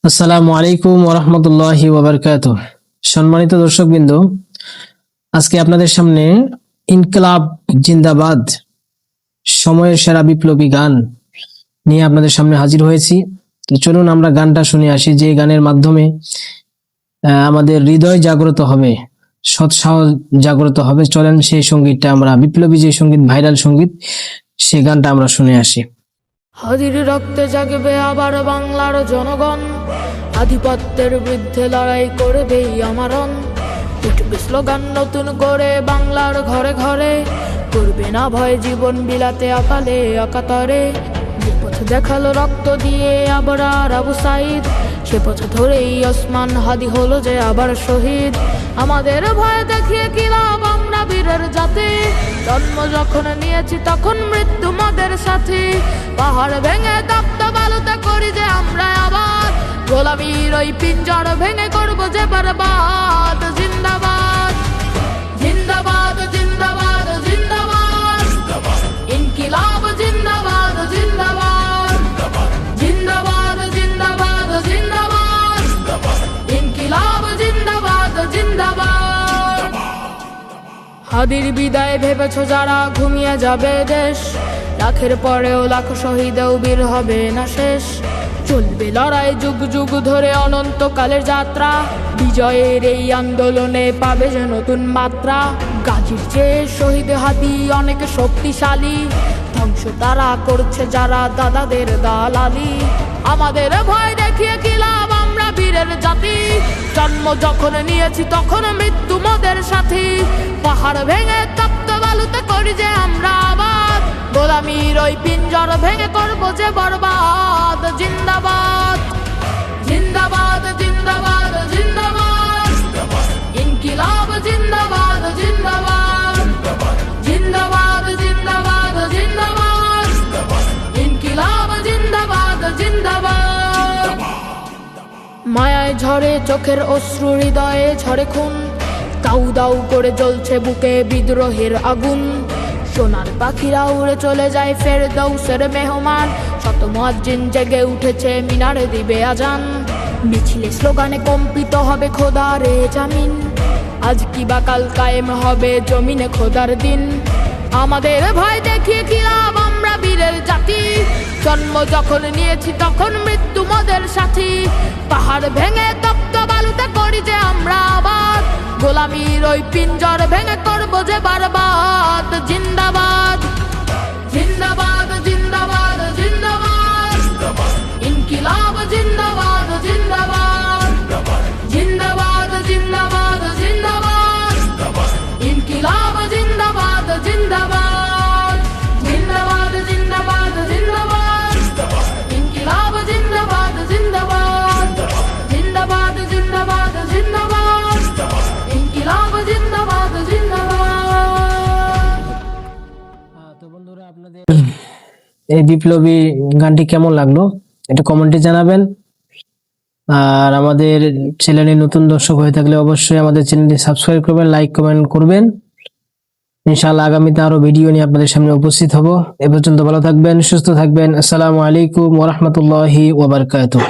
আসসালামু আলাইকুম ওয়া রাহমাতুল্লাহি ওয়া বারাকাতুহু। সম্মানিত দর্শকবৃন্দ, আজকে আপনাদের সামনে ইনকিলাব জিন্দাবাদ সময়ের সেরা বিপ্লবী গান নিয়ে আপনাদের সামনে হাজির হয়েছি। তো চলুন আমরা গানটা শুনে আসি, যে গানের মাধ্যমে আমাদের হৃদয় জাগ্রত হবে, সৎসাহস জাগ্রত হবে। চলেন সেই সঙ্গীতটা আমরা, বিপ্লবী যে সঙ্গীত, ভাইরাল সঙ্গীত, সেই গানটা আমরা শুনে আসি। হাদির রক্তে জাগবে আবার বাংলার জনগণ, আধিপত্যের বিরুদ্ধে লড়াই করবেই আমারণ। উঠবে স্লোগান নতুন করে বাংলার ঘরে ঘরে, করবে না ভয় জীবন বিলাতে অকালে অকাতরে। যে পথ দেখালো রক্ত দিয়ে আবরার আবু সাইদ, সে পথ ধরেই ওসমান হাদি হলো যে আবার শহীদ। আমাদের ভয় দেখিয়ে কি লাভ, আমরা বীরের জাতি। জন্ম যখন নিয়েছি তখন মৃত্যু মোদের সাথী। পাহাড় ভেঙে তপ্ত বালুতে করি যে আমরা আবার, গোলামীর ওই পিঞ্জর ভেঙে করবো যে বরবাদ। জিন্দাবাদ জিন্দাবাদ জিন্দাবাদ জিন্দাবাদ, ইনকিলাব জিন্দাবাদ জিন্দাবাদ, জিন্দাবাদ জিন্দাবাদ জিন্দাবাদ, ইনকিলাব জিন্দাবাদ জিন্দাবাদ। হাদির বিদায় ভেবেছো যারা, ঘুমিয়ে যাবে দেশ। লাখের পরেও লাখ শহীদেও বীর হবে না শেষ। চলবে লড়াই যুগ যুগ ধরে অনন্তকালের যাত্রা, বিজয়ের এই আন্দোলনে পাবে যে নতুন মাত্রা। গাজীর চেয়ে শহীদ হাদি অনেক শক্তিশালী, ধ্বংস তারা করছে যারা দাদাদের দালালি। আমাদের ভয় দেখিয়ে কি লাভ, আমরা বীরের জাতি। জন্ম যখন নিয়েছি তখন মৃত্যু মোদের সাথী। পাহাড় ভেঙে তপ্ত বালুতে করি যে আমরা আবার, গোলামীর ওই পিঞ্জর ভেঙে করবো যে বরবাদ। জিন্দাবাদ জিন্দাবাদ জিন্দাবাদ জিন্দাবাদ, ইনকিলাব জিন্দাবাদ জিন্দাবাদ, জিন্দাবাদ জিন্দাবাদ জিন্দাবাদ, ইনকিলাব জিন্দাবাদ জিন্দাবাদ। মায়ায় ঝরে চোখের অশ্রু, হৃদয়ে ঝরে খুন, দাউ দাউ করে জ্বলছে বুকে বিদ্রোহের আগুন। সোনার পাখিরা উড়ে চলে যায় ফেরদৌসের মেহমান, শত মুয়াজ্জিন জেগে উঠেছে মিনারে দিবে আজান। মিছিলে স্লোগানে কম্পিত হবে খোদারে জামিন, আজ কি বা কাল কায়েম হবে জমিনে খোদার দিন। আমাদের ভয় দেখিয়ে কি লাভ, আমরা বীরের জাতি। জন্ম যখন নিয়েছি তখন মৃত্যু মোদের সাথী। পাহাড় ভেঙে তপ্ত বালুতে করি যে আমরা আবার, গোলামীর ওই পিঞ্জর ভেঙে করবো যে বরবাদ। জিন্দাবাদ জিন্দাবাদ জিন্দাবাদ জিন্দাবাদ, ইনকিলাব জিন্দাবাদ জিন্দাবাদ, জিন্দাবাদ জিন্দাবাদ জিন্দাবাদ, ইনকিলাব জিন্দাবাদ জিন্দাবাদ, জিন্দাবাদ জিন্দাবাদ জিন্দাবাদ, ইনকিলাব জিন্দাবাদ জিন্দাবাদ, জিন্দাবাদ জিন্দাবাদ জিন্দাবাদ, ইনকিলাব জিন্দাবাদ জিন্দাবাদ। তো বন্ধুরা, আপনাদের এই বিপ্লবী গানটি কেমন লাগলো এটা কমেন্টে জানাবেন। আর আমাদের চ্যানেলে নতুন দর্শক হয়ে থাকলে অবশ্যই আমাদের চ্যানেলটি সাবস্ক্রাইব করবেন, লাইক কমেন্ট করবেন। ইনশাআল্লাহ আগামীতে আরো ভিডিও নিয়ে আপনাদের সামনে উপস্থিত হব। এ পর্যন্ত ভালো থাকবেন, সুস্থ থাকবেন। আসসালামু আলাইকুম ওয়া রাহমাতুল্লাহি ওয়া বারাকাতুহু।